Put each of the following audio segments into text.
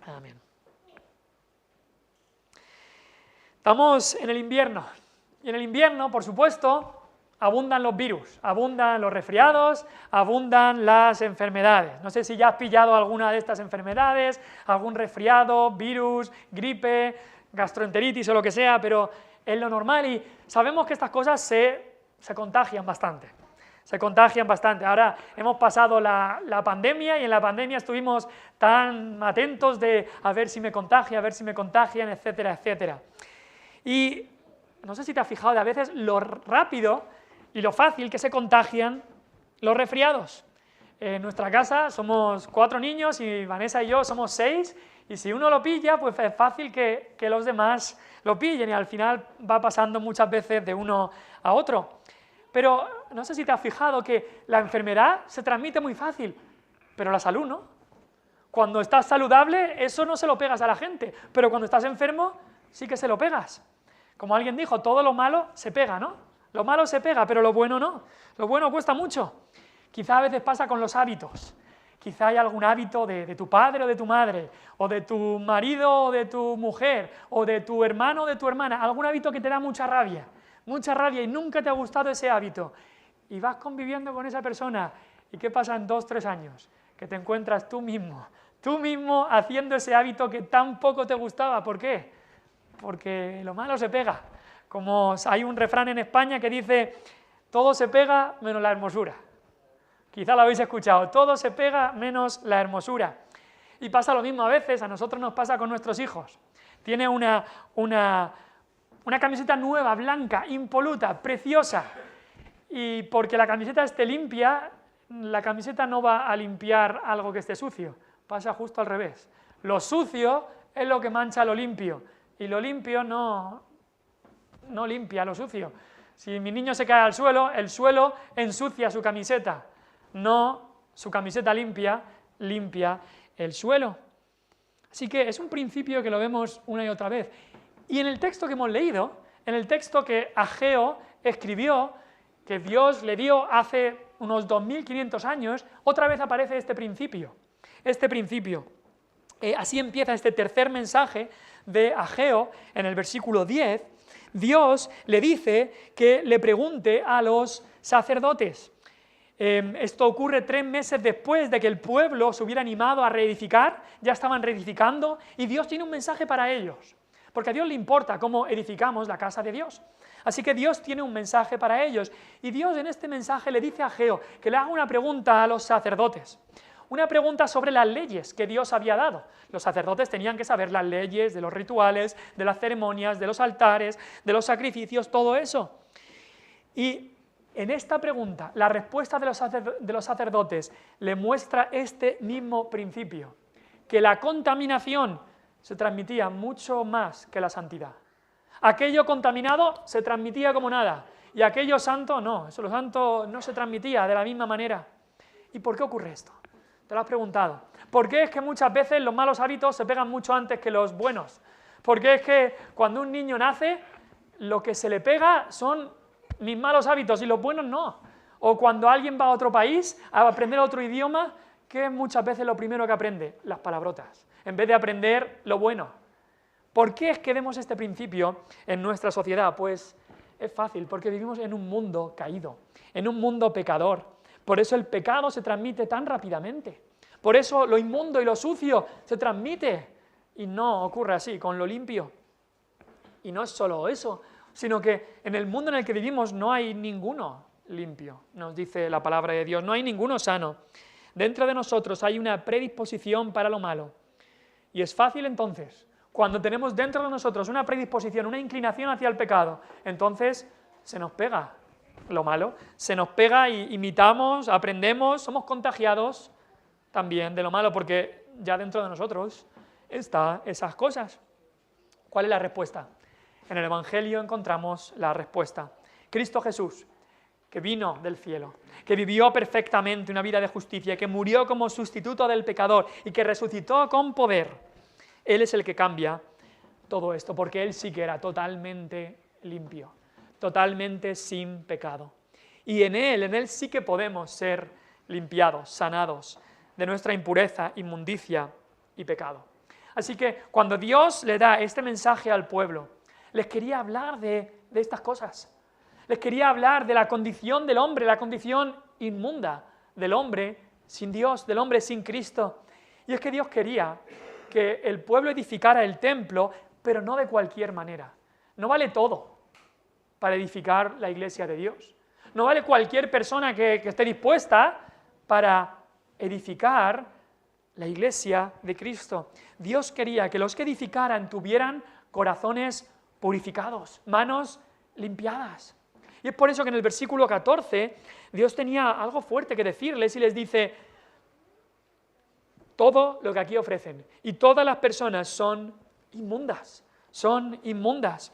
Amén. Estamos en el invierno, y en el invierno, por supuesto, abundan los virus, abundan los resfriados, abundan las enfermedades. No sé si ya has pillado alguna de estas enfermedades, algún resfriado, virus, gripe, gastroenteritis o lo que sea, pero es lo normal y sabemos que estas cosas se contagian bastante. Se contagian bastante. Ahora hemos pasado la pandemia y en la pandemia estuvimos tan atentos de a ver si me contagia, a ver si me contagian, etcétera, etcétera. Y no sé si te has fijado de a veces lo rápido y lo fácil que se contagian los resfriados. En nuestra casa somos 4 niños y Vanessa y yo somos 6, y si uno lo pilla, pues es fácil que los demás lo pillen y al final va pasando muchas veces de uno a otro. Pero no sé si te has fijado que la enfermedad se transmite muy fácil, pero la salud no. Cuando estás saludable, eso no se lo pegas a la gente, pero cuando estás enfermo, sí que se lo pegas. Como alguien dijo, todo lo malo se pega, ¿no? Lo malo se pega, pero lo bueno no. Lo bueno cuesta mucho. Quizá a veces pasa con los hábitos. Quizá hay algún hábito de tu padre o de tu madre, o de tu marido o de tu mujer, o de tu hermano o de tu hermana, algún hábito que te da mucha rabia y nunca te ha gustado ese hábito. Y vas conviviendo con esa persona, ¿y qué pasa en 2 o 3 años? Que te encuentras tú mismo haciendo ese hábito que tan poco te gustaba. ¿Por qué? Porque lo malo se pega. Como hay un refrán en España que dice, todo se pega menos la hermosura. Quizá lo habéis escuchado, todo se pega menos la hermosura. Y pasa lo mismo a veces, a nosotros nos pasa con nuestros hijos. Tiene una camiseta nueva, blanca, impoluta, preciosa. Y porque la camiseta esté limpia, la camiseta no va a limpiar algo que esté sucio. Pasa justo al revés. Lo sucio es lo que mancha lo limpio. Y lo limpio no limpia lo sucio. Si mi niño se cae al suelo, el suelo ensucia su camiseta. No, su camiseta limpia el suelo. Así que es un principio que lo vemos una y otra vez. Y en el texto que hemos leído, en el texto que Ageo escribió, que Dios le dio hace unos 2500 años, otra vez aparece este principio. Así empieza este tercer mensaje de Ageo, en el versículo 10, Dios le dice que le pregunte a los sacerdotes. Esto ocurre 3 meses después de que el pueblo se hubiera animado a reedificar, ya estaban reedificando, y Dios tiene un mensaje para ellos, porque a Dios le importa cómo edificamos la casa de Dios. Así que Dios tiene un mensaje para ellos, y Dios en este mensaje le dice a Ageo que le haga una pregunta a los sacerdotes. Una pregunta sobre las leyes que Dios había dado. Los sacerdotes tenían que saber las leyes de los rituales, de las ceremonias, de los altares, de los sacrificios, todo eso. Y en esta pregunta, la respuesta de los sacerdotes le muestra este mismo principio, que la contaminación se transmitía mucho más que la santidad. Aquello contaminado se transmitía como nada, y aquello santo no, lo santo no se transmitía de la misma manera. ¿Y por qué ocurre esto? ¿Te lo has preguntado? ¿Por qué es que muchas veces los malos hábitos se pegan mucho antes que los buenos? ¿Por qué es que cuando un niño nace, lo que se le pega son mis malos hábitos y los buenos no? O cuando alguien va a otro país a aprender otro idioma, ¿qué es muchas veces lo primero que aprende? Las palabrotas, en vez de aprender lo bueno. ¿Por qué es que vemos este principio en nuestra sociedad? Pues es fácil, porque vivimos en un mundo caído, en un mundo pecador. Por eso el pecado se transmite tan rápidamente. Por eso lo inmundo y lo sucio se transmite. Y no ocurre así con lo limpio. Y no es solo eso, sino que en el mundo en el que vivimos no hay ninguno limpio, nos dice la palabra de Dios, no hay ninguno sano. Dentro de nosotros hay una predisposición para lo malo. Y es fácil entonces, cuando tenemos dentro de nosotros una predisposición, una inclinación hacia el pecado, entonces se nos pega lo malo, se nos pega y imitamos, aprendemos, somos contagiados también de lo malo, porque ya dentro de nosotros están esas cosas. ¿Cuál es la respuesta? En el Evangelio encontramos la respuesta. Cristo Jesús, que vino del cielo, que vivió perfectamente una vida de justicia, que murió como sustituto del pecador y que resucitó con poder, Él es el que cambia todo esto, porque Él sí que era totalmente limpio, totalmente sin pecado. Y en Él sí que podemos ser limpiados, sanados de nuestra impureza, inmundicia y pecado. Así que cuando Dios le da este mensaje al pueblo, les quería hablar de estas cosas. Les quería hablar de la condición del hombre, la condición inmunda del hombre sin Dios, del hombre sin Cristo. Y es que Dios quería que el pueblo edificara el templo, pero no de cualquier manera. No vale todo para edificar la iglesia de Dios. No vale cualquier persona que esté dispuesta para edificar la iglesia de Cristo. Dios quería que los que edificaran tuvieran corazones purificados, manos limpiadas. Y es por eso que en el versículo 14 Dios tenía algo fuerte que decirles y les dice: todo lo que aquí ofrecen y todas las personas son inmundas, son inmundas.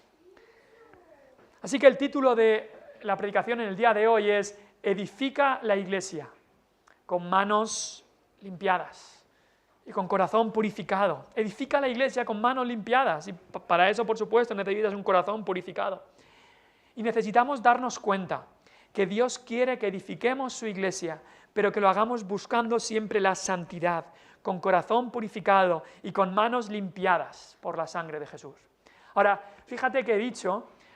Así que el título de la predicación en el día de hoy es: edifica la iglesia con manos limpiadas y con corazón purificado. Edifica la iglesia con manos limpiadas, y para eso, por supuesto, necesitas un corazón purificado. Y necesitamos darnos cuenta que Dios quiere que edifiquemos su iglesia, pero que lo hagamos buscando siempre la santidad, con corazón purificado y con manos limpiadas por la sangre de Jesús. Ahora, fíjate que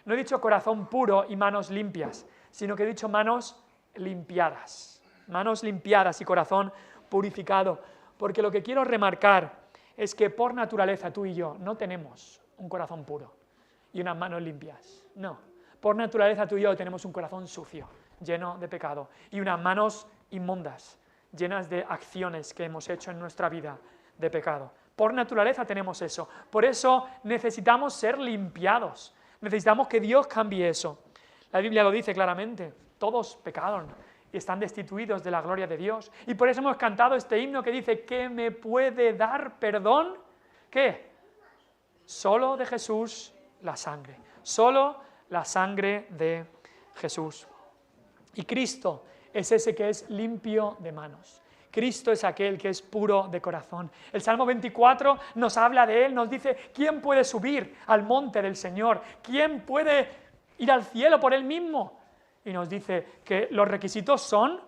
no he dicho corazón puro y manos limpias, sino que he dicho manos limpiadas y corazón purificado, porque lo que quiero remarcar es que por naturaleza tú y yo no tenemos un corazón puro y unas manos limpias, no. Por naturaleza tú y yo tenemos un corazón sucio, lleno de pecado, y unas manos inmundas, llenas de acciones que hemos hecho en nuestra vida de pecado. Por naturaleza tenemos eso. Por eso necesitamos ser limpiados. Necesitamos que Dios cambie eso. La Biblia lo dice claramente: todos pecaron y están destituidos de la gloria de Dios. Y por eso hemos cantado este himno que dice: ¿qué me puede dar perdón? ¿Qué? Solo de Jesús la sangre. Solo la sangre de Jesús. Y Cristo es ese que es limpio de manos. Cristo es aquel que es puro de corazón. El Salmo 24 nos habla de Él, nos dice: ¿quién puede subir al monte del Señor? ¿Quién puede ir al cielo por Él mismo? Y nos dice que los requisitos son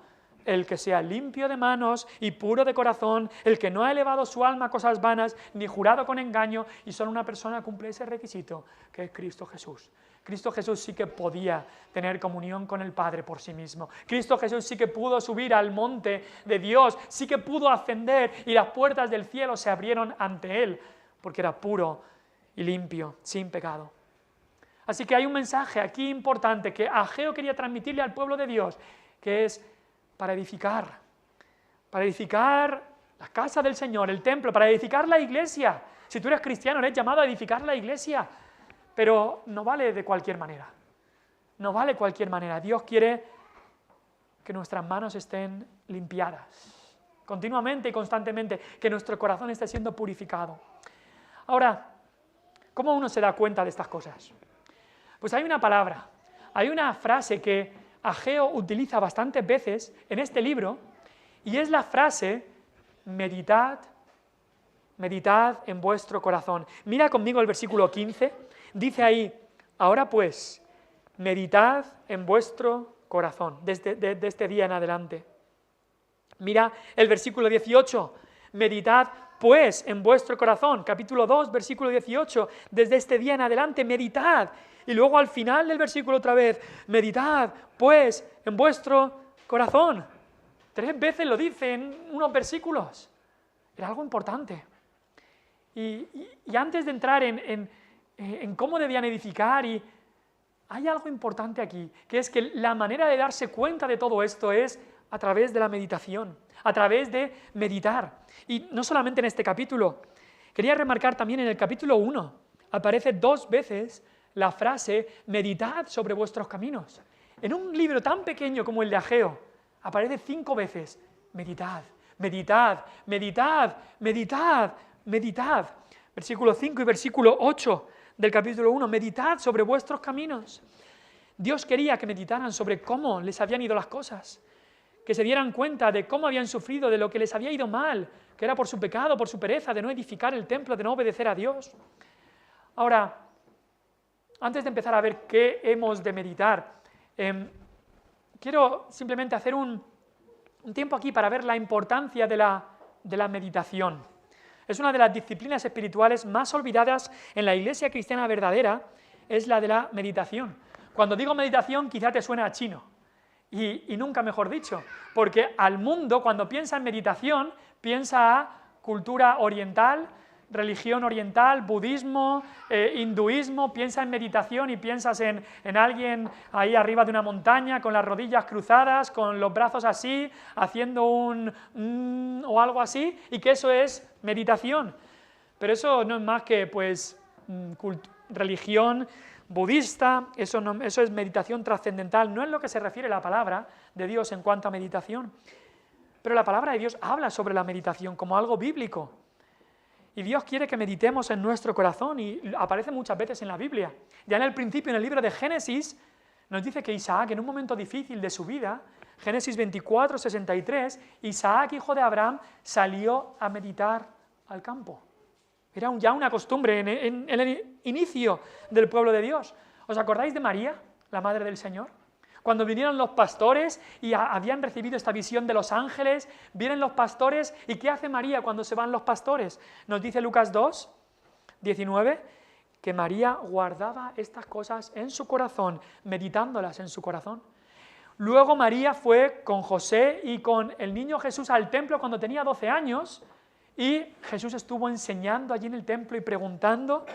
el que sea limpio de manos y puro de corazón, el que no ha elevado su alma a cosas vanas, ni jurado con engaño, y solo una persona cumple ese requisito, que es Cristo Jesús. Cristo Jesús sí que podía tener comunión con el Padre por sí mismo. Cristo Jesús sí que pudo subir al monte de Dios, sí que pudo ascender y las puertas del cielo se abrieron ante Él, porque era puro y limpio, sin pecado. Así que hay un mensaje aquí importante que Ageo quería transmitirle al pueblo de Dios, que es para edificar la casa del Señor, el templo, para edificar la iglesia. Si tú eres cristiano, eres llamado a edificar la iglesia. Pero no vale de cualquier manera. No vale cualquier manera. Dios quiere que nuestras manos estén limpiadas continuamente y constantemente, que nuestro corazón esté siendo purificado. Ahora, ¿cómo uno se da cuenta de estas cosas? Pues hay una palabra, hay una frase que Ageo utiliza bastantes veces en este libro, y es la frase: meditad en vuestro corazón. Mira conmigo el versículo 15. Dice ahí: ahora pues, meditad en vuestro corazón, desde este día en adelante. Mira el versículo 18, meditad pues en vuestro corazón. Capítulo 2, versículo 18, desde este día en adelante, meditad. Y luego al final del versículo otra vez, meditad pues en vuestro corazón. 3 veces lo dice en unos versículos. Era algo importante. Y antes de entrar en cómo debían edificar, y hay algo importante aquí, que es que la manera de darse cuenta de todo esto es a través de la meditación, a través de meditar. Y no solamente en este capítulo, quería remarcar también en el capítulo 1, aparece 2 veces la frase: meditad sobre vuestros caminos. En un libro tan pequeño como el de Ageo, aparece 5 veces: meditad, meditad, meditad, meditad, meditad. Versículo 5 y versículo 8 del capítulo 1, meditad sobre vuestros caminos. Dios quería que meditaran sobre cómo les habían ido las cosas, que se dieran cuenta de cómo habían sufrido, de lo que les había ido mal, que era por su pecado, por su pereza de no edificar el templo, de no obedecer a Dios. Ahora, antes de empezar a ver qué hemos de meditar, quiero simplemente hacer un tiempo aquí para ver la importancia de la meditación. Es una de las disciplinas espirituales más olvidadas en la iglesia cristiana verdadera, es la de la meditación. Cuando digo meditación, quizá te suena a chino, y nunca mejor dicho, porque al mundo, cuando piensa en meditación, piensa a cultura oriental, religión oriental, budismo, hinduismo, piensa en meditación y piensas en alguien ahí arriba de una montaña con las rodillas cruzadas, con los brazos así, haciendo o algo así, y que eso es meditación. Pero eso no es más que pues religión budista, eso es meditación trascendental, no es lo que se refiere la palabra de Dios en cuanto a meditación. Pero la palabra de Dios habla sobre la meditación como algo bíblico. Y Dios quiere que meditemos en nuestro corazón y aparece muchas veces en la Biblia. Ya en el principio, en el libro de Génesis, nos dice que Isaac, en un momento difícil de su vida, Génesis 24, 63, Isaac, hijo de Abraham, salió a meditar al campo. Era ya una costumbre en el inicio del pueblo de Dios. ¿Os acordáis de María, la madre del Señor? Cuando vinieron los pastores y habían recibido esta visión de los ángeles, vienen los pastores, ¿y qué hace María cuando se van los pastores? Nos dice Lucas 2, 19, que María guardaba estas cosas en su corazón, meditándolas en su corazón. Luego María fue con José y con el niño Jesús al templo cuando tenía 12 años, y Jesús estuvo enseñando allí en el templo y preguntando,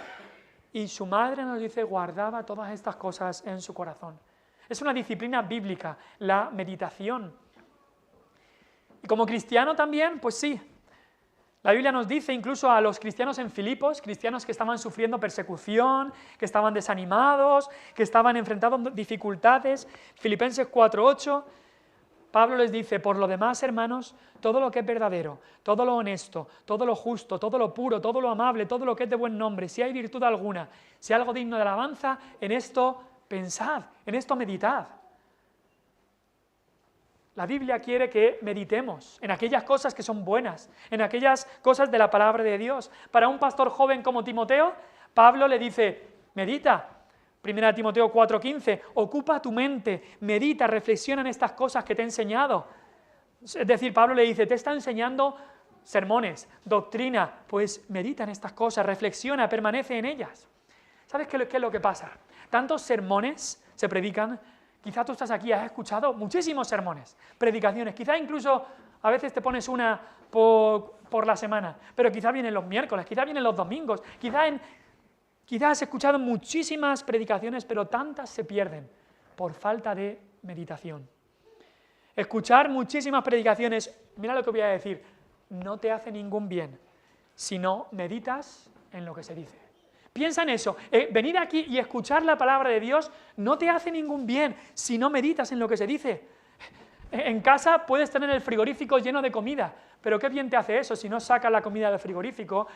y su madre nos dice, guardaba todas estas cosas en su corazón. Es una disciplina bíblica, la meditación. Y como cristiano también, pues sí. La Biblia nos dice incluso a los cristianos en Filipos, cristianos que estaban sufriendo persecución, que estaban desanimados, que estaban enfrentando dificultades. Filipenses 4:8, Pablo les dice, por lo demás, hermanos, todo lo que es verdadero, todo lo honesto, todo lo justo, todo lo puro, todo lo amable, todo lo que es de buen nombre, si hay virtud alguna, si hay algo digno de alabanza, en esto pensad, en esto meditad. La Biblia quiere que meditemos en aquellas cosas que son buenas, en aquellas cosas de la palabra de Dios. Para un pastor joven como Timoteo, Pablo le dice, medita. 1 Timoteo 4:15, ocupa tu mente, medita, reflexiona en estas cosas que te he enseñado. Es decir, Pablo le dice, te está enseñando sermones, doctrina, pues medita en estas cosas, reflexiona, permanece en ellas. ¿Sabes qué es lo que pasa? Tantos sermones se predican, quizá tú estás aquí y has escuchado muchísimos sermones, predicaciones, quizá incluso a veces te pones una por la semana, pero quizá vienen los miércoles, quizá vienen los domingos, quizá has escuchado muchísimas predicaciones, pero tantas se pierden por falta de meditación. Escuchar muchísimas predicaciones, mira lo que voy a decir, no te hace ningún bien si no meditas en lo que se dice. Piensa en eso, venir aquí y escuchar la palabra de Dios no te hace ningún bien si no meditas en lo que se dice. En casa puedes tener el frigorífico lleno de comida, pero qué bien te hace eso si no sacas la comida del frigorífico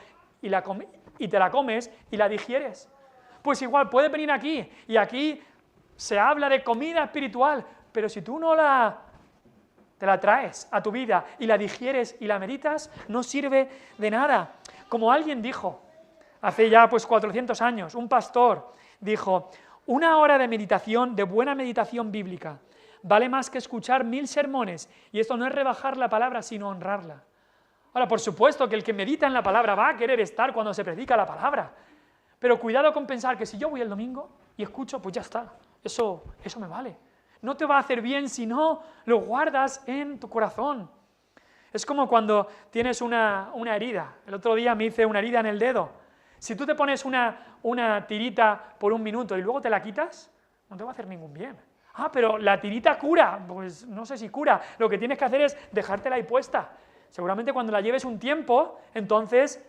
y te la comes y la digieres. Pues igual, puedes venir aquí y aquí se habla de comida espiritual, pero si tú no te la traes a tu vida y la digieres y la meditas, no sirve de nada. Como alguien dijo, hace ya pues 400 años, un pastor dijo, 1 hora de meditación, de buena meditación bíblica, vale más que escuchar 1000 sermones, y esto no es rebajar la palabra, sino honrarla. Ahora, por supuesto que el que medita en la palabra va a querer estar cuando se predica la palabra, pero cuidado con pensar que si yo voy el domingo y escucho, pues ya está, eso me vale. No te va a hacer bien si no lo guardas en tu corazón. Es como cuando tienes una herida. El otro día me hice una herida en el dedo. Si tú te pones una tirita por 1 minuto y luego te la quitas, no te va a hacer ningún bien. Ah, pero la tirita cura. Pues no sé si cura. Lo que tienes que hacer es dejártela ahí puesta. Seguramente cuando la lleves un tiempo, entonces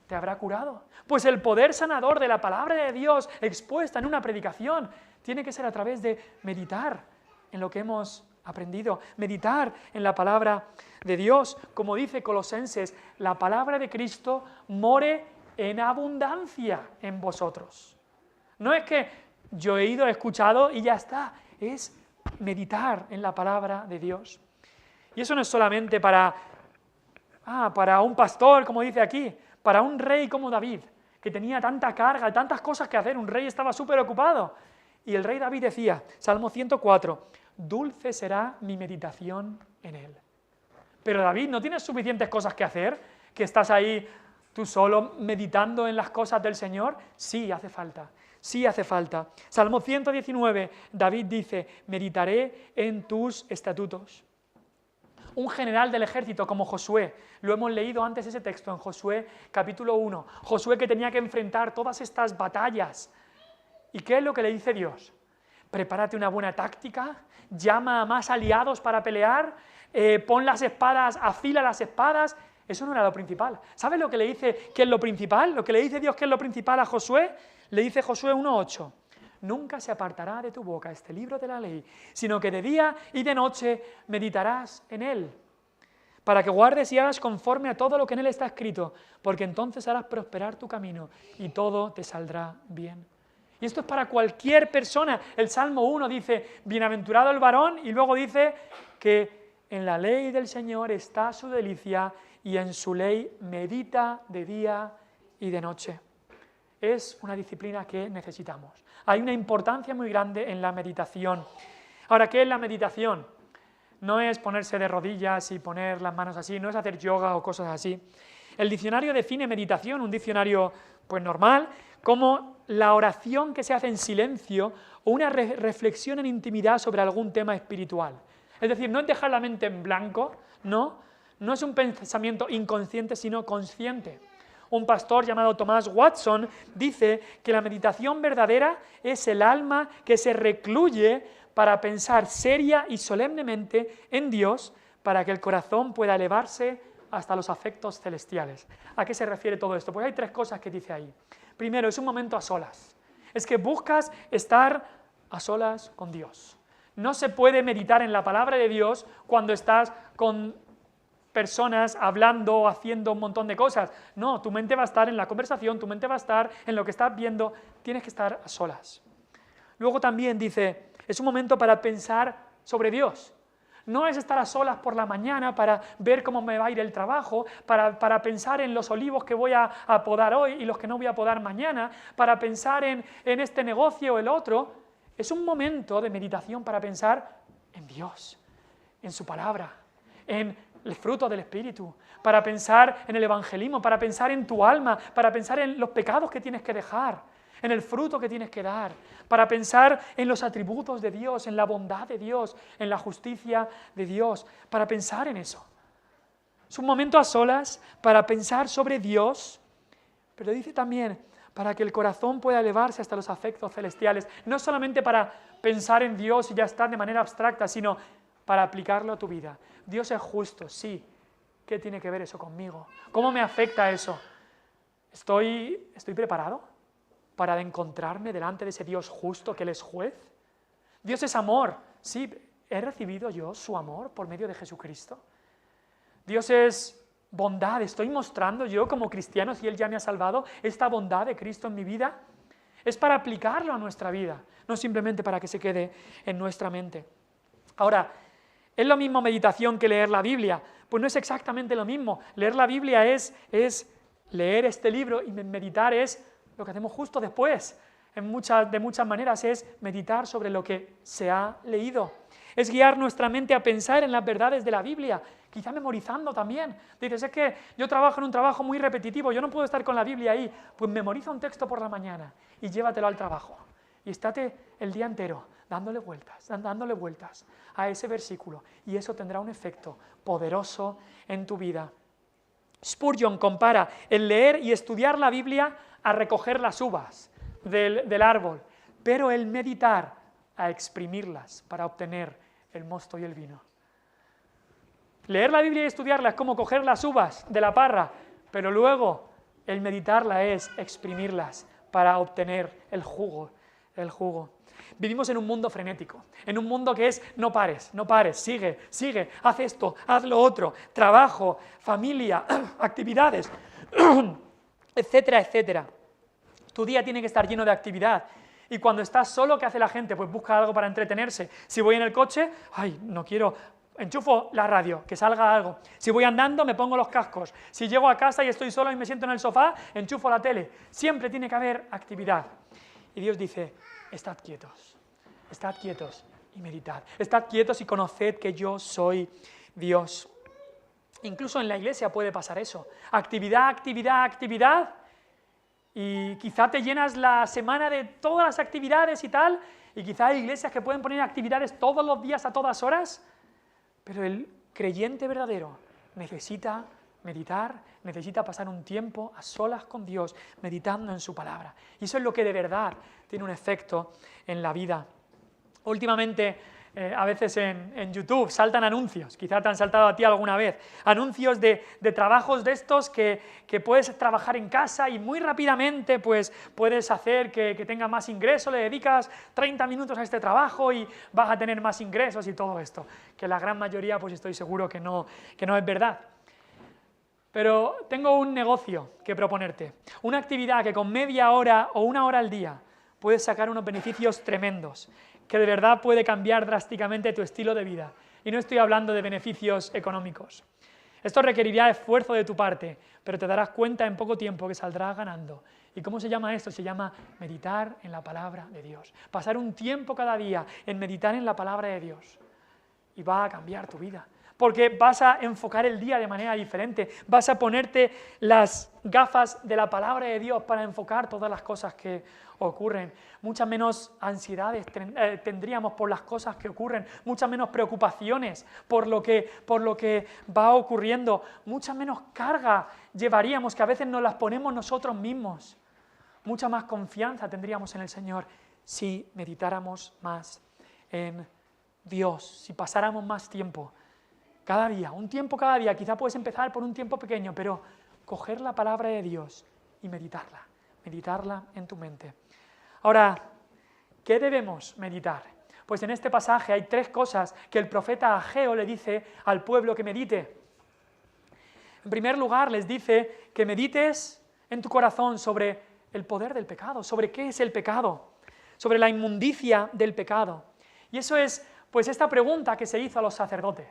te habrá curado. Pues el poder sanador de la palabra de Dios expuesta en una predicación tiene que ser a través de meditar en lo que hemos aprendido, meditar en la palabra de Dios. Como dice Colosenses, la palabra de Cristo more en abundancia en vosotros. No es que yo he escuchado y ya está, es meditar en la palabra de Dios. Y eso no es solamente para un pastor, como dice aquí, para un rey como David, que tenía tanta carga, tantas cosas que hacer, un rey estaba súper ocupado. Y el rey David decía, Salmo 104, dulce será mi meditación en él. Pero David, ¿no tienes suficientes cosas que hacer? Que estás ahí ¿Tú solo meditando en las cosas del Señor? Sí, hace falta. Sí hace falta. Salmo 119, David dice, meditaré en tus estatutos. Un general del ejército como Josué, lo hemos leído antes ese texto en Josué capítulo 1, Josué que tenía que enfrentar todas estas batallas. ¿Y qué es lo que le dice Dios? Prepárate una buena táctica, llama a más aliados para pelear, pon las espadas, afila las espadas. Eso no era lo principal. ¿Sabes lo que le dice que es lo principal? Lo que le dice Dios que es lo principal a Josué, le dice Josué 1:8. Nunca se apartará de tu boca este libro de la ley, sino que de día y de noche meditarás en él, para que guardes y hagas conforme a todo lo que en él está escrito, porque entonces harás prosperar tu camino y todo te saldrá bien. Y esto es para cualquier persona. El Salmo 1 dice, bienaventurado el varón, y luego dice que en la ley del Señor está su delicia y en su ley medita de día y de noche. Es una disciplina que necesitamos. Hay una importancia muy grande en la meditación. Ahora, ¿qué es la meditación? No es ponerse de rodillas y poner las manos así, no es hacer yoga o cosas así. El diccionario define meditación, un diccionario pues normal, como la oración que se hace en silencio o una reflexión en intimidad sobre algún tema espiritual. Es decir, no es dejar la mente en blanco, no es un pensamiento inconsciente, sino consciente. Un pastor llamado Thomas Watson dice que la meditación verdadera es el alma que se recluye para pensar seria y solemnemente en Dios para que el corazón pueda elevarse hasta los afectos celestiales. ¿A qué se refiere todo esto? Pues hay tres cosas que dice ahí. Primero, es un momento a solas. Es que buscas estar a solas con Dios. No se puede meditar en la palabra de Dios cuando estás con personas hablando o haciendo un montón de cosas. No, tu mente va a estar en la conversación, tu mente va a estar en lo que estás viendo, tienes que estar a solas. Luego también dice, es un momento para pensar sobre Dios. No es estar a solas por la mañana para ver cómo me va a ir el trabajo, para pensar en los olivos que voy a podar hoy y los que no voy a podar mañana, para pensar en este negocio o el otro. Es un momento de meditación para pensar en Dios, en su palabra, en el fruto del Espíritu, para pensar en el evangelismo, para pensar en tu alma, para pensar en los pecados que tienes que dejar, en el fruto que tienes que dar, para pensar en los atributos de Dios, en la bondad de Dios, en la justicia de Dios, para pensar en eso. Es un momento a solas para pensar sobre Dios, pero dice también para que el corazón pueda elevarse hasta los afectos celestiales, no solamente para pensar en Dios y ya está de manera abstracta, sino para aplicarlo a tu vida. Dios es justo, sí. ¿Qué tiene que ver eso conmigo? ¿Cómo me afecta eso? ¿Estoy preparado para encontrarme delante de ese Dios justo que Él es juez? Dios es amor, sí. ¿He recibido yo su amor por medio de Jesucristo? Dios es bondad. ¿Estoy mostrando yo como cristiano, si Él ya me ha salvado, esta bondad de Cristo en mi vida? Es para aplicarlo a nuestra vida, no simplemente para que se quede en nuestra mente. Ahora, ¿es lo mismo meditación que leer la Biblia? Pues no es exactamente lo mismo. Leer la Biblia es leer este libro y meditar es lo que hacemos justo después. De muchas maneras es meditar sobre lo que se ha leído. Es guiar nuestra mente a pensar en las verdades de la Biblia, quizá memorizando también. Dices, es que yo trabajo en un trabajo muy repetitivo, yo no puedo estar con la Biblia ahí. Pues memoriza un texto por la mañana y llévatelo al trabajo. Y estate el día entero dándole vueltas a ese versículo, y eso tendrá un efecto poderoso en tu vida. Spurgeon compara el leer y estudiar la Biblia a recoger las uvas del árbol, pero el meditar a exprimirlas para obtener el mosto y el vino. Leer la Biblia y estudiarla es como coger las uvas de la parra, pero luego el meditarla es exprimirlas para obtener el jugo. Vivimos en un mundo frenético, en un mundo que es no pares, sigue, haz esto, haz lo otro, trabajo, familia, actividades, etcétera, etcétera. Tu día tiene que estar lleno de actividad. Y cuando estás solo, ¿qué hace la gente? Pues busca algo para entretenerse. Si voy en el coche, no quiero, enchufo la radio, que salga algo. Si voy andando, me pongo los cascos. Si llego a casa y estoy solo y me siento en el sofá, enchufo la tele. Siempre tiene que haber actividad. Y Dios dice, estad quietos y meditad. Estad quietos y conoced que yo soy Dios. Incluso en la iglesia puede pasar eso. Actividad, actividad, actividad. Y quizá te llenas la semana de todas las actividades y tal, y quizá hay iglesias que pueden poner actividades todos los días a todas horas, pero el creyente verdadero necesita meditar, necesita pasar un tiempo a solas con Dios, meditando en su palabra. Y eso es lo que de verdad tiene un efecto en la vida. Últimamente, a veces en YouTube saltan anuncios, quizá te han saltado a ti alguna vez, anuncios de trabajos de estos que puedes trabajar en casa y muy rápidamente pues, puedes hacer que tenga más ingresos, le dedicas 30 minutos a este trabajo y vas a tener más ingresos y todo esto, que la gran mayoría pues estoy seguro que no es verdad. Pero tengo un negocio que proponerte, una actividad que con media hora o una hora al día puedes sacar unos beneficios tremendos, que de verdad puede cambiar drásticamente tu estilo de vida. Y no estoy hablando de beneficios económicos. Esto requerirá esfuerzo de tu parte, pero te darás cuenta en poco tiempo que saldrás ganando. ¿Y cómo se llama esto? Se llama meditar en la palabra de Dios. Pasar un tiempo cada día en meditar en la palabra de Dios. Y va a cambiar tu vida. Porque vas a enfocar el día de manera diferente. Vas a ponerte las gafas de la palabra de Dios para enfocar todas las cosas que ocurren. Muchas menos ansiedades tendríamos por las cosas que ocurren, muchas menos preocupaciones por lo que va ocurriendo, mucha menos carga llevaríamos, que a veces nos las ponemos nosotros mismos. Mucha más confianza tendríamos en el Señor si meditáramos más en Dios, si pasáramos más tiempo cada día, un tiempo cada día. Quizá puedes empezar por un tiempo pequeño, pero coger la palabra de Dios y meditarla en tu mente. Ahora, ¿qué debemos meditar? Pues en este pasaje hay 3 cosas que el profeta Ageo le dice al pueblo que medite. En primer lugar, les dice que medites en tu corazón sobre el poder del pecado, sobre qué es el pecado, sobre la inmundicia del pecado. Y eso es, pues, esta pregunta que se hizo a los sacerdotes.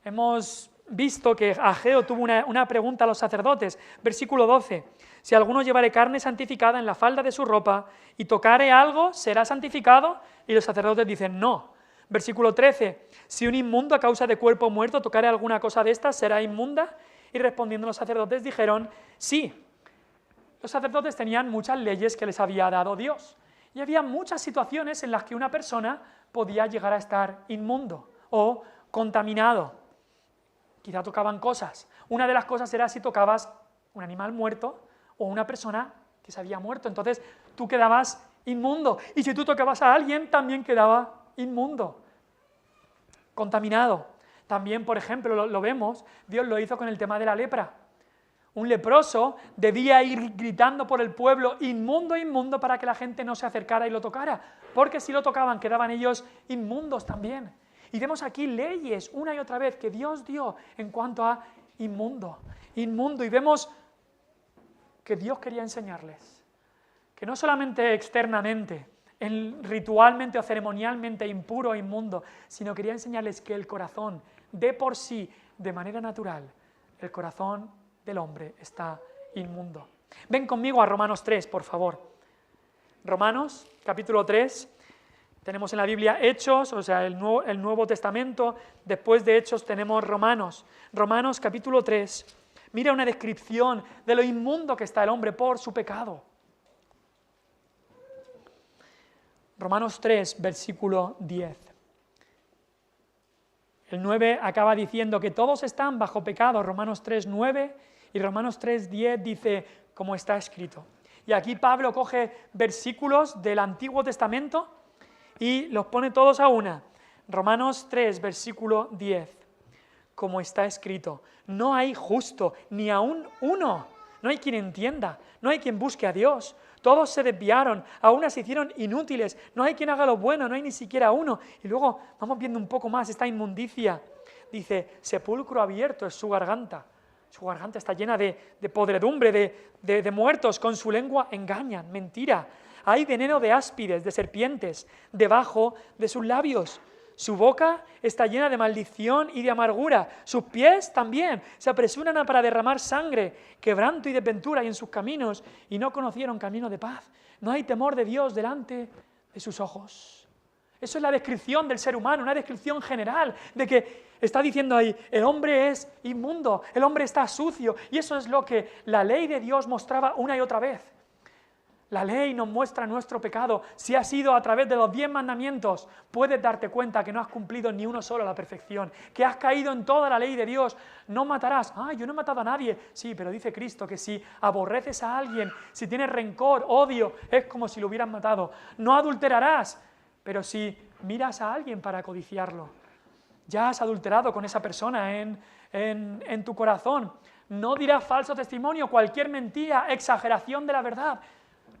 Hemos visto que Ageo tuvo una pregunta a los sacerdotes, versículo 12. Si alguno llevare carne santificada en la falda de su ropa y tocare algo, ¿será santificado? Y los sacerdotes dicen no. Versículo 13. Si un inmundo a causa de cuerpo muerto tocare alguna cosa de estas, ¿será inmunda? Y respondiendo los sacerdotes dijeron sí. Los sacerdotes tenían muchas leyes que les había dado Dios. Y había muchas situaciones en las que una persona podía llegar a estar inmundo o contaminado. Quizá tocaban cosas. Una de las cosas era si tocabas un animal muerto o una persona que se había muerto. Entonces tú quedabas inmundo. Y si tú tocabas a alguien, también quedaba inmundo, contaminado. También, por ejemplo, lo vemos, Dios lo hizo con el tema de la lepra. Un leproso debía ir gritando por el pueblo, inmundo, inmundo, para que la gente no se acercara y lo tocara. Porque si lo tocaban, quedaban ellos inmundos también. Y vemos aquí leyes una y otra vez que Dios dio en cuanto a inmundo. Y vemos que Dios quería enseñarles que no solamente externamente, ritualmente o ceremonialmente impuro o inmundo, sino quería enseñarles que el corazón, de por sí, de manera natural, el corazón del hombre está inmundo. Ven conmigo a Romanos 3, por favor. Romanos, capítulo 3. Tenemos en la Biblia Hechos, o sea, el Nuevo Testamento. Después de Hechos tenemos Romanos. Romanos capítulo 3. Mira una descripción de lo inmundo que está el hombre por su pecado. Romanos 3, versículo 10. El 9 acaba diciendo que todos están bajo pecado. Romanos 3, 9 y Romanos 3, 10 dice como está escrito. Y aquí Pablo coge versículos del Antiguo Testamento y los pone todos a una. Romanos 3, versículo 10. Como está escrito, no hay justo, ni aun uno. No hay quien entienda, no hay quien busque a Dios. Todos se desviaron, a unas se hicieron inútiles. No hay quien haga lo bueno, no hay ni siquiera uno. Y luego vamos viendo un poco más esta inmundicia. Dice, sepulcro abierto es su garganta. Su garganta está llena de podredumbre, de muertos. Con su lengua engañan, mentira. Hay veneno de áspides, de serpientes, debajo de sus labios. Su boca está llena de maldición y de amargura. Sus pies también se apresuran para derramar sangre, quebranto y desventura hay en sus caminos, y no conocieron camino de paz. No hay temor de Dios delante de sus ojos. Eso es la descripción del ser humano, una descripción general de que Está diciendo ahí, el hombre es inmundo, el hombre está sucio, y eso es lo que la ley de Dios mostraba una y otra vez. La ley nos muestra nuestro pecado. Si has ido a través de los 10 mandamientos, puedes darte cuenta que no has cumplido ni uno solo a la perfección, que has caído en toda la ley de Dios. No matarás. Yo no he matado a nadie. Sí, pero dice Cristo que si aborreces a alguien, si tienes rencor, odio, es como si lo hubieras matado. No adulterarás, pero si miras a alguien para codiciarlo, ya has adulterado con esa persona en tu corazón. No dirás falso testimonio, cualquier mentira, exageración de la verdad.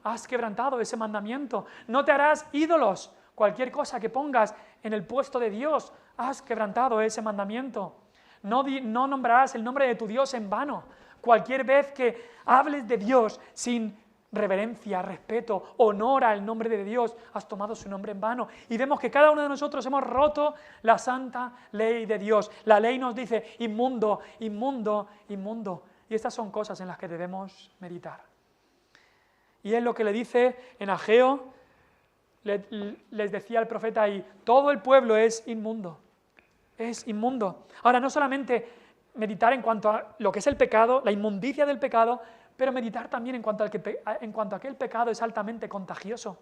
Has quebrantado ese mandamiento. No te harás ídolos. Cualquier cosa que pongas en el puesto de Dios, has quebrantado ese mandamiento. No nombrarás el nombre de tu Dios en vano. Cualquier vez que hables de Dios sin reverencia, respeto, honor al nombre de Dios, has tomado su nombre en vano. Y vemos que cada uno de nosotros hemos roto la santa ley de Dios. La ley nos dice inmundo, inmundo, inmundo. Y estas son cosas en las que debemos meditar. Y es lo que le dice en Ageo, les decía el profeta ahí, todo el pueblo es inmundo, es inmundo. Ahora, no solamente meditar en cuanto a lo que es el pecado, la inmundicia del pecado, pero meditar también en cuanto a que el pecado es altamente contagioso.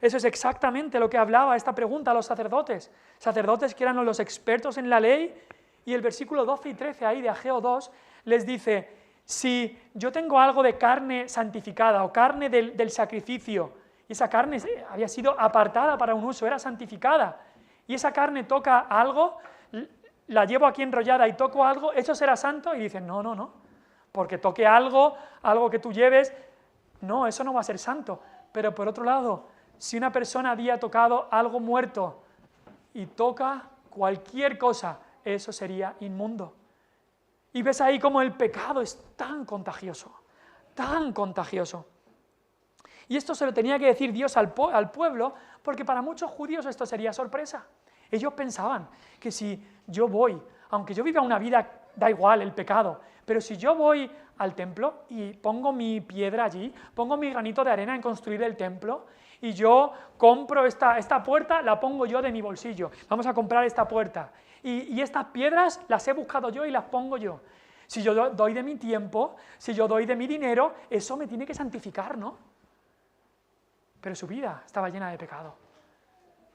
Eso es exactamente lo que hablaba esta pregunta a los sacerdotes que eran los expertos en la ley, y el versículo 12 y 13 ahí de Ageo 2 les dice, si yo tengo algo de carne santificada o carne del sacrificio, y esa carne había sido apartada para un uso, era santificada, y esa carne toca algo, la llevo aquí enrollada y toco algo, ¿eso será santo? Y dicen, no, porque toque algo que tú lleves, no, eso no va a ser santo. Pero por otro lado, si una persona había tocado algo muerto y toca cualquier cosa, eso sería inmundo. Y ves ahí cómo el pecado es tan contagioso, tan contagioso. Y esto se lo tenía que decir Dios al pueblo, porque para muchos judíos esto sería sorpresa. Ellos pensaban que si yo voy, aunque yo viva una vida, da igual el pecado, pero si yo voy al templo y pongo mi piedra allí, pongo mi granito de arena en construir el templo, y yo compro esta puerta, la pongo yo de mi bolsillo, vamos a comprar esta puerta, y estas piedras las he buscado yo y las pongo yo. Si yo doy de mi tiempo, si yo doy de mi dinero, eso me tiene que santificar, ¿no? Pero su vida estaba llena de pecado.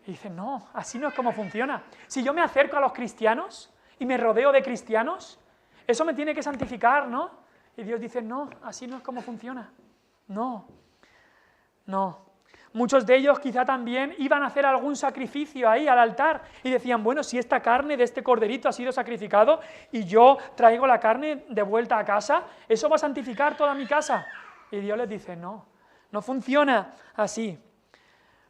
Y dicen, no, así no es como funciona. Si yo me acerco a los cristianos y me rodeo de cristianos, eso me tiene que santificar, ¿no? Y Dios dice, no, así no es como funciona. No. Muchos de ellos quizá también iban a hacer algún sacrificio ahí al altar y decían, bueno, si esta carne de este corderito ha sido sacrificado y yo traigo la carne de vuelta a casa, eso va a santificar toda mi casa. Y Dios les dice, no funciona así.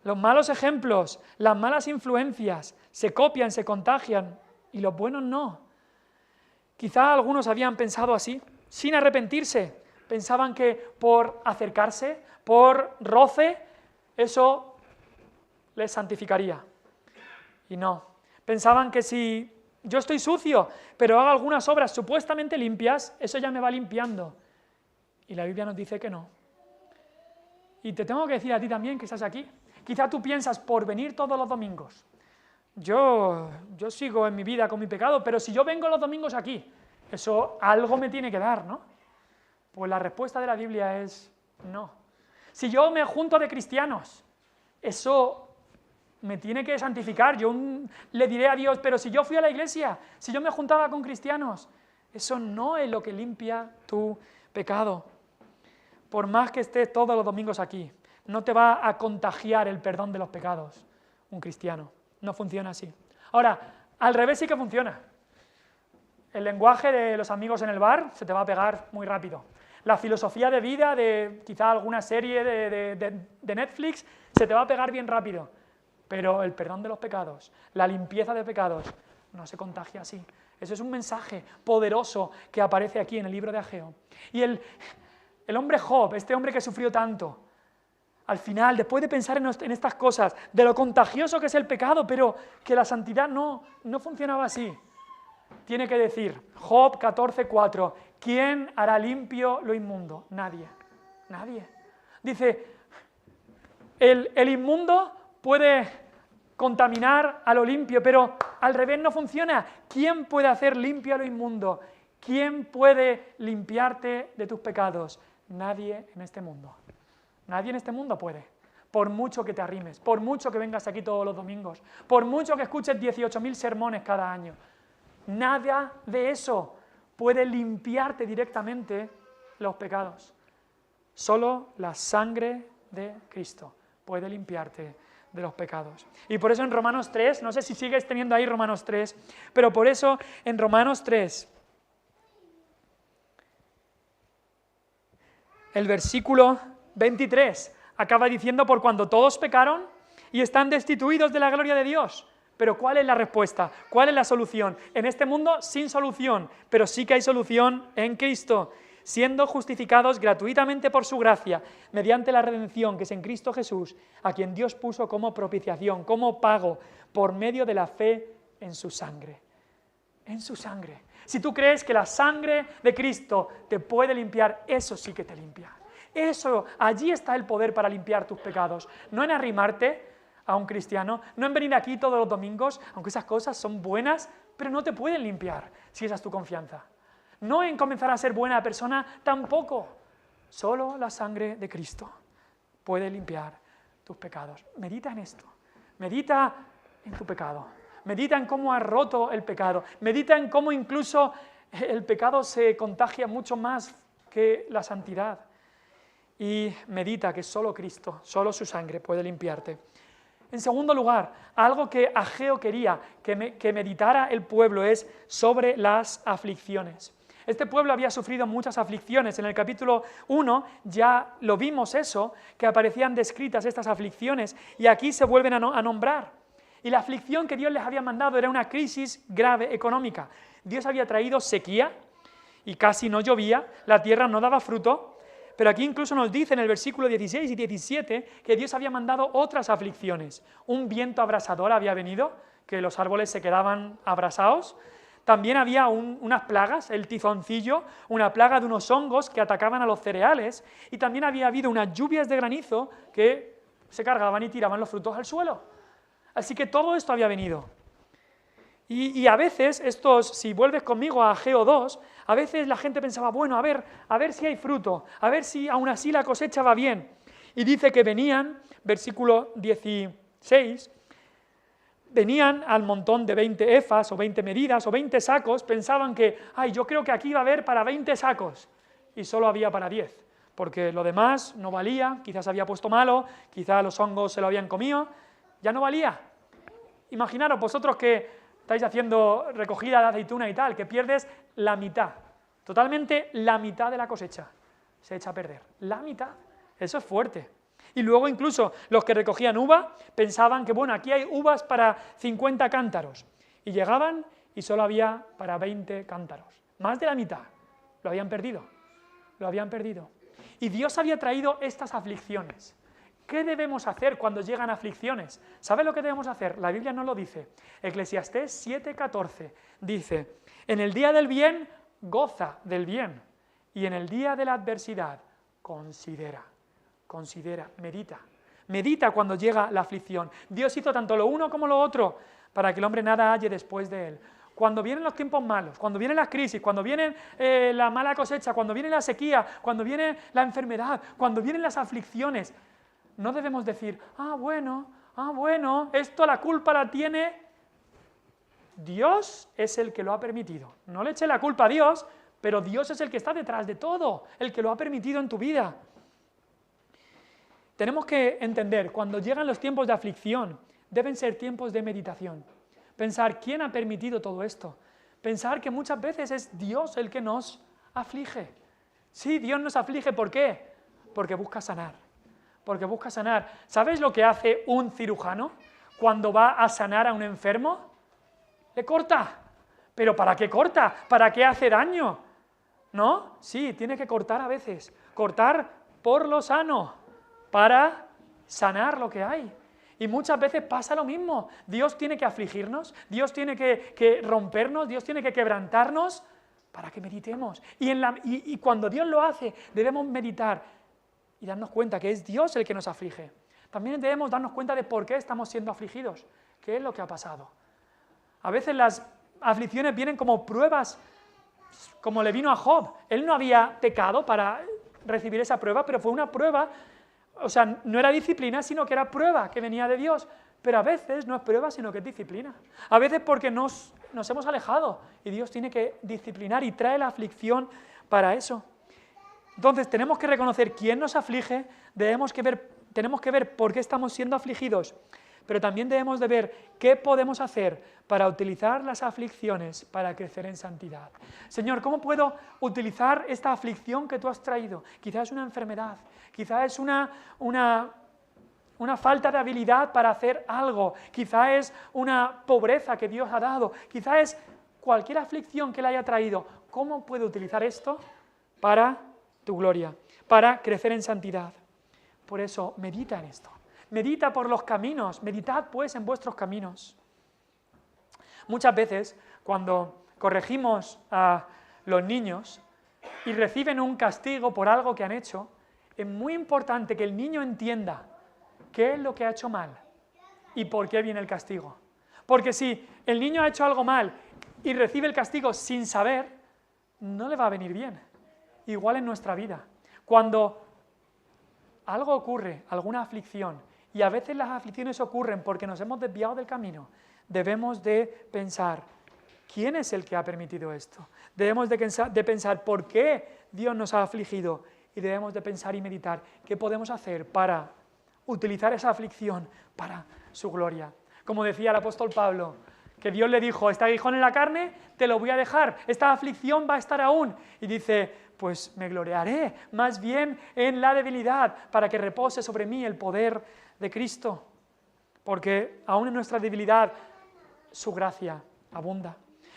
Los malos ejemplos, las malas influencias se copian, se contagian, y los buenos no. Quizá algunos habían pensado así, sin arrepentirse. Pensaban que por acercarse, por roce, eso les santificaría. Y no. Pensaban que si yo estoy sucio, pero hago algunas obras supuestamente limpias, eso ya me va limpiando. Y la Biblia nos dice que no. Y te tengo que decir a ti también que estás aquí. Quizá tú piensas, por venir todos los domingos, yo sigo en mi vida con mi pecado, pero si yo vengo los domingos aquí, eso algo me tiene que dar, ¿no? Pues la respuesta de la Biblia es no. Si yo me junto de cristianos, eso me tiene que santificar. Yo le diré a Dios, pero si yo fui a la iglesia, si yo me juntaba con cristianos, eso no es lo que limpia tu pecado. Por más que estés todos los domingos aquí, no te va a contagiar el perdón de los pecados un cristiano. No funciona así. Ahora, al revés sí que funciona. El lenguaje de los amigos en el bar se te va a pegar muy rápido. La filosofía de vida de quizá alguna serie de Netflix se te va a pegar bien rápido. Pero el perdón de los pecados, la limpieza de pecados, no se contagia así. Eso es un mensaje poderoso que aparece aquí en el libro de Ageo. Y el hombre Job, este hombre que sufrió tanto, al final, después de pensar en estas cosas, de lo contagioso que es el pecado, pero que la santidad no funcionaba así, tiene que decir, Job 14:4, ¿quién hará limpio lo inmundo? Nadie. Dice, el inmundo puede contaminar a lo limpio, pero al revés no funciona. ¿Quién puede hacer limpio a lo inmundo? ¿Quién puede limpiarte de tus pecados? Nadie en este mundo. Nadie en este mundo puede. Por mucho que te arrimes, por mucho que vengas aquí todos los domingos, por mucho que escuches 18.000 sermones cada año, nada de eso puede limpiarte directamente los pecados. Solo la sangre de Cristo puede limpiarte de los pecados. Y por eso en Romanos 3, no sé si sigues teniendo ahí Romanos 3, pero por eso en Romanos 3, el versículo 23 acaba diciendo: por cuando todos pecaron y están destituidos de la gloria de Dios. Pero ¿cuál es la respuesta? ¿Cuál es la solución? En este mundo sin solución, pero sí que hay solución en Cristo, siendo justificados gratuitamente por su gracia, mediante la redención que es en Cristo Jesús, a quien Dios puso como propiciación, como pago, por medio de la fe en su sangre. En su sangre. Si tú crees que la sangre de Cristo te puede limpiar, eso sí que te limpia. Eso, allí está el poder para limpiar tus pecados. No en arrimarte a un cristiano, no en venir aquí todos los domingos, aunque esas cosas son buenas, pero no te pueden limpiar si esa es tu confianza. No en comenzar a ser buena persona, tampoco. Solo la sangre de Cristo puede limpiar tus pecados. Medita en esto. Medita en tu pecado. Medita en cómo has roto el pecado. Medita en cómo incluso el pecado se contagia mucho más que la santidad. Y medita que solo Cristo, solo su sangre puede limpiarte. En segundo lugar, algo que Ageo quería que meditara el pueblo es sobre las aflicciones. Este pueblo había sufrido muchas aflicciones. En el capítulo 1 ya lo vimos eso, que aparecían descritas estas aflicciones, y aquí se vuelven a nombrar. Y la aflicción que Dios les había mandado era una crisis grave económica. Dios había traído sequía y casi no llovía, la tierra no daba fruto, pero aquí incluso nos dice en el versículo 16 y 17 que Dios había mandado otras aflicciones. Un viento abrasador había venido, que los árboles se quedaban abrasados. También había unas plagas, el tizoncillo, una plaga de unos hongos que atacaban a los cereales, y también había habido unas lluvias de granizo que se cargaban y tiraban los frutos al suelo. Así que todo esto había venido. Y a veces, si vuelves conmigo a Ageo 2, a veces la gente pensaba, bueno, a ver si hay fruto, a ver si aún así la cosecha va bien. Y dice que venían, versículo 16, venían al montón de 20 efas o 20 medidas o 20 sacos, pensaban que, yo creo que aquí va a haber para 20 sacos, y solo había para 10, porque lo demás no valía, quizás había puesto malo, quizás los hongos se lo habían comido, ya no valía. Imaginaros vosotros que estáis haciendo recogida de aceituna y tal, que pierdes la mitad, totalmente la mitad de la cosecha, se echa a perder, la mitad, eso es fuerte. Y luego incluso los que recogían uva pensaban que, bueno, aquí hay uvas para 50 cántaros, y llegaban y solo había para 20 cántaros, más de la mitad, lo habían perdido. Y Dios había traído estas aflicciones. ¿Qué debemos hacer cuando llegan aflicciones? ¿Sabe lo que debemos hacer? La Biblia nos lo dice. Eclesiastés 7:14 dice: en el día del bien, goza del bien, y en el día de la adversidad, considera, medita cuando llega la aflicción. Dios hizo tanto lo uno como lo otro para que el hombre nada halle después de él. Cuando vienen los tiempos malos, cuando vienen las crisis, cuando viene la mala cosecha, cuando viene la sequía, cuando viene la enfermedad, cuando vienen las aflicciones, no debemos decir, bueno, esto la culpa la tiene Dios, es el que lo ha permitido. No le eche la culpa a Dios, pero Dios es el que está detrás de todo, el que lo ha permitido en tu vida. Tenemos que entender, cuando llegan los tiempos de aflicción, deben ser tiempos de meditación. Pensar, ¿quién ha permitido todo esto? Pensar que muchas veces es Dios el que nos aflige. Sí, Dios nos aflige, ¿por qué? Porque busca sanar. ¿Sabes lo que hace un cirujano cuando va a sanar a un enfermo? Le corta. ¿Pero para qué corta? ¿Para qué hace daño? ¿No? Sí, tiene que cortar a veces. Cortar por lo sano, para sanar lo que hay. Y muchas veces pasa lo mismo. Dios tiene que afligirnos, Dios tiene que rompernos, Dios tiene que quebrantarnos para que meditemos. Y cuando Dios lo hace, debemos meditar y darnos cuenta que es Dios el que nos aflige. También debemos darnos cuenta de por qué estamos siendo afligidos. ¿Qué es lo que ha pasado? A veces las aflicciones vienen como pruebas, como le vino a Job. Él no había pecado para recibir esa prueba, pero fue una prueba, o sea, no era disciplina, sino que era prueba que venía de Dios. Pero a veces no es prueba, sino que es disciplina. A veces porque nos hemos alejado y Dios tiene que disciplinar y trae la aflicción para eso. Entonces tenemos que reconocer quién nos aflige, tenemos que ver por qué estamos siendo afligidos, pero también debemos de ver qué podemos hacer para utilizar las aflicciones para crecer en santidad. Señor, ¿cómo puedo utilizar esta aflicción que tú has traído? Quizás es una enfermedad, quizás es una falta de habilidad para hacer algo, quizás es una pobreza que Dios ha dado, quizás es cualquier aflicción que le haya traído. ¿Cómo puedo utilizar esto para tu gloria, para crecer en santidad? Por eso, medita en esto. Medita por los caminos, meditad pues en vuestros caminos. Muchas veces, cuando corregimos a los niños y reciben un castigo por algo que han hecho, es muy importante que el niño entienda qué es lo que ha hecho mal y por qué viene el castigo. Porque si el niño ha hecho algo mal y recibe el castigo sin saber, no le va a venir bien. Igual en nuestra vida. Cuando algo ocurre, alguna aflicción, y a veces las aflicciones ocurren porque nos hemos desviado del camino, debemos de pensar, ¿quién es el que ha permitido esto? Debemos de pensar por qué Dios nos ha afligido y debemos de pensar y meditar qué podemos hacer para utilizar esa aflicción para su gloria. Como decía el apóstol Pablo, que Dios le dijo, este aguijón en la carne te lo voy a dejar, esta aflicción va a estar aún. Y dice, pues me gloriaré más bien en la debilidad para que repose sobre mí el poder de Cristo. Porque aún en nuestra debilidad su gracia abunda.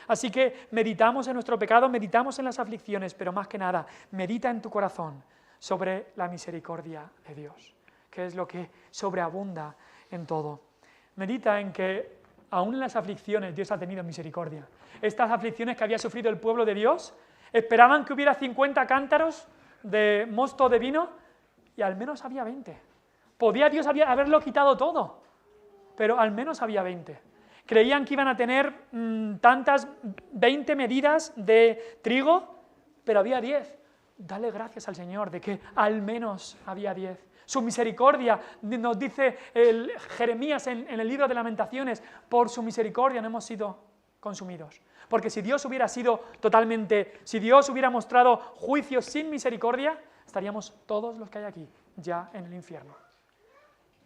Así que meditamos en nuestro pecado, meditamos en las aflicciones, pero más que nada, medita en tu corazón sobre la misericordia de Dios, que es lo que sobreabunda en todo. Medita en que aún en las aflicciones Dios ha tenido misericordia. Estas aflicciones que había sufrido el pueblo de Dios, esperaban que hubiera 50 cántaros de mosto de vino y al menos había 20. Podía Dios haberlo quitado todo, pero al menos había 20. Creían que iban a tener 20 medidas de trigo, pero había 10. Dale gracias al Señor de que al menos había 10. Su misericordia, nos dice Jeremías en el libro de Lamentaciones, por su misericordia no hemos sido consumidos. Porque si Dios hubiera si Dios hubiera mostrado juicio sin misericordia, estaríamos todos los que hay aquí ya en el infierno.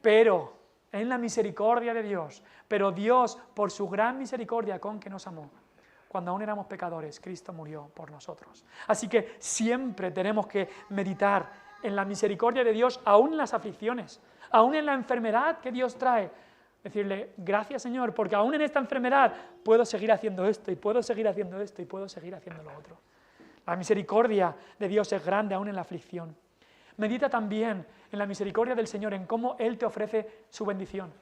Pero en la misericordia de Dios, pero Dios por su gran misericordia con que nos amó, cuando aún éramos pecadores, Cristo murió por nosotros. Así que siempre tenemos que meditar en la misericordia de Dios, aún en las aflicciones, aún en la enfermedad que Dios trae. Decirle, gracias Señor, porque aún en esta enfermedad puedo seguir haciendo esto, y puedo seguir haciendo esto, y puedo seguir haciendo lo otro. La misericordia de Dios es grande aún en la aflicción. Medita también en la misericordia del Señor, en cómo Él te ofrece su bendición.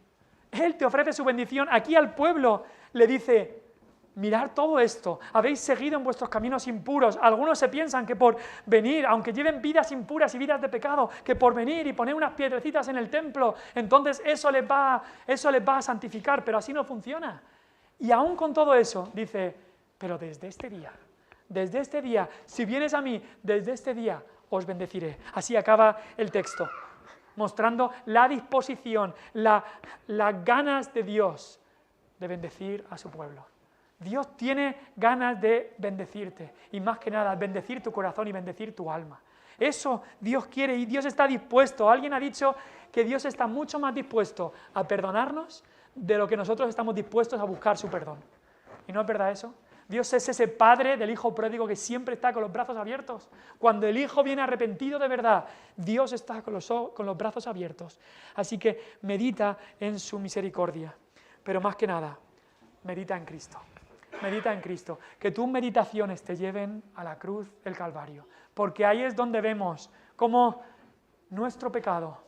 Él te ofrece su bendición. Aquí al pueblo le dice, mirad todo esto, habéis seguido en vuestros caminos impuros. Algunos se piensan que por venir, aunque lleven vidas impuras y vidas de pecado, que por venir y poner unas piedrecitas en el templo, entonces eso les va a santificar, pero así no funciona. Y aún con todo eso, dice, pero desde este día, si vienes a mí, desde este día os bendeciré. Así acaba el texto, mostrando la disposición, las ganas de Dios de bendecir a su pueblo. Dios tiene ganas de bendecirte y más que nada bendecir tu corazón y bendecir tu alma. Eso Dios quiere y Dios está dispuesto. Alguien ha dicho que Dios está mucho más dispuesto a perdonarnos de lo que nosotros estamos dispuestos a buscar su perdón. ¿Y no es verdad eso? Dios es ese padre del hijo pródigo que siempre está con los brazos abiertos. Cuando el hijo viene arrepentido de verdad, Dios está con los brazos abiertos. Así que medita en su misericordia. Pero más que nada, medita en Cristo. Medita en Cristo. Que tus meditaciones te lleven a la cruz del Calvario. Porque ahí es donde vemos cómo nuestro pecado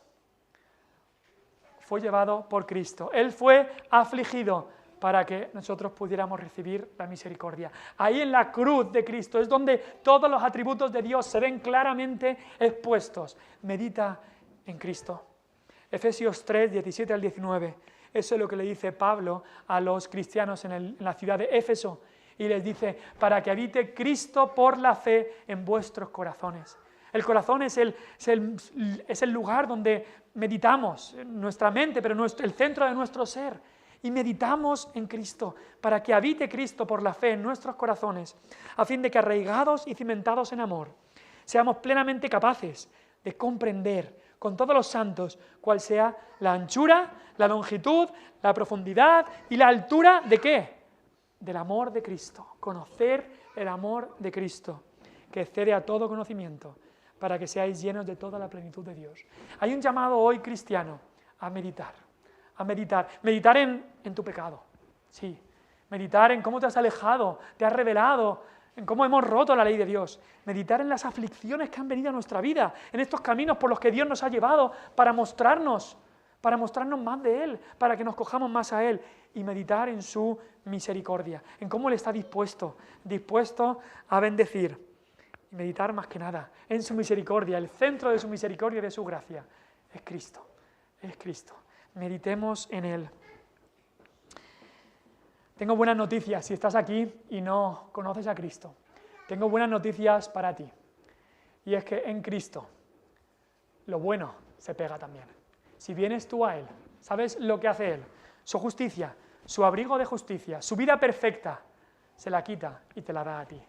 fue llevado por Cristo. Él fue afligido para que nosotros pudiéramos recibir la misericordia. Ahí en la cruz de Cristo es donde todos los atributos de Dios se ven claramente expuestos. Medita en Cristo. Efesios 3, 17 al 19. Eso es lo que le dice Pablo a los cristianos en la ciudad de Éfeso. Y les dice, para que habite Cristo por la fe en vuestros corazones. El corazón es el lugar donde meditamos, nuestra mente, pero el centro de nuestro ser. Y meditamos en Cristo, para que habite Cristo por la fe en nuestros corazones, a fin de que arraigados y cimentados en amor, seamos plenamente capaces de comprender con todos los santos cuál sea la anchura, la longitud, la profundidad y la altura ¿de qué? Del amor de Cristo. Conocer el amor de Cristo, que excede a todo conocimiento, para que seáis llenos de toda la plenitud de Dios. Hay un llamado hoy cristiano a meditar. Meditar en tu pecado, sí. Meditar en cómo te has alejado, te has revelado, en cómo hemos roto la ley de Dios. Meditar en las aflicciones que han venido a nuestra vida, en estos caminos por los que Dios nos ha llevado para mostrarnos más de Él, para que nos cojamos más a Él. Y meditar en su misericordia, en cómo Él está dispuesto a bendecir. Y meditar más que nada en su misericordia. El centro de su misericordia y de su gracia es Cristo, es Cristo. Meditemos en Él. Tengo buenas noticias si estás aquí y no conoces a Cristo. Tengo buenas noticias para ti. Y es que en Cristo lo bueno se pega también. Si vienes tú a Él, ¿sabes lo que hace Él? Su justicia, su abrigo de justicia, su vida perfecta, se la quita y te la da a ti.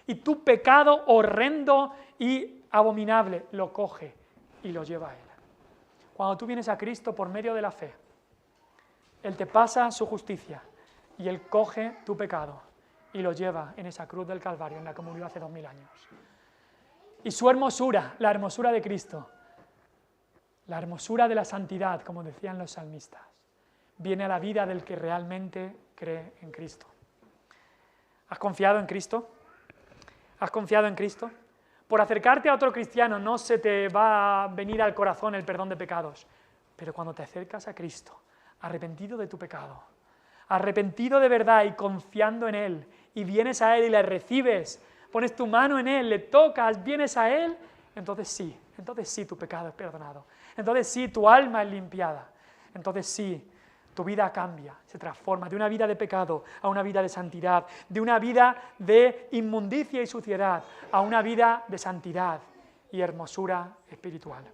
Y tu pecado horrendo y abominable lo coge y lo lleva a Él. Cuando tú vienes a Cristo por medio de la fe, Él te pasa su justicia y Él coge tu pecado y lo lleva en esa cruz del Calvario en la que murió hace 2000 años. Y su hermosura, la hermosura de Cristo, la hermosura de la santidad, como decían los salmistas, viene a la vida del que realmente cree en Cristo. ¿Has confiado en Cristo? ¿Has confiado en Cristo? Por acercarte a otro cristiano no se te va a venir al corazón el perdón de pecados, pero cuando te acercas a Cristo, arrepentido de tu pecado, arrepentido de verdad y confiando en Él, y vienes a Él y le recibes, pones tu mano en Él, le tocas, vienes a Él, entonces sí tu pecado es perdonado, entonces sí tu alma es limpiada, entonces sí tu vida cambia, se transforma de una vida de pecado a una vida de santidad, de una vida de inmundicia y suciedad a una vida de santidad y hermosura espiritual.